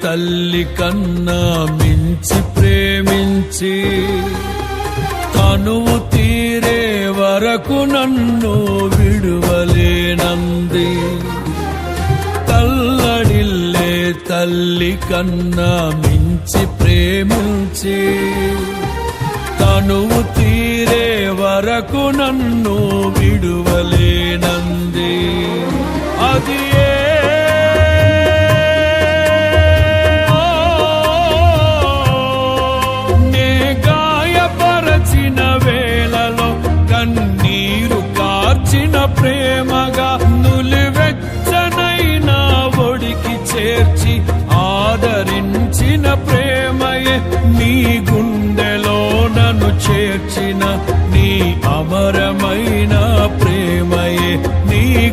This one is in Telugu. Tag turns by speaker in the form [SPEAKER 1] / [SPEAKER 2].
[SPEAKER 1] తల్లి కన్నా మించి ప్రేమించి తనువు తీరే వరకు నన్ను విడువలేనంది. తల్లడిల్లే తల్లి కన్నా మించి ప్రేమించి తనువు తీరే వరకు నన్ను విడువలేనంది. అది నే గాయపరచిన వేళలో కన్నీరు కార్చిన ప్రేమగా నులివెచ్చనైన ఒడికి చేర్చి ఆదరించిన ప్రేమయే నీ గుండెలో నన్ను చేర్చిన నీ అమరమైన ప్రేమ.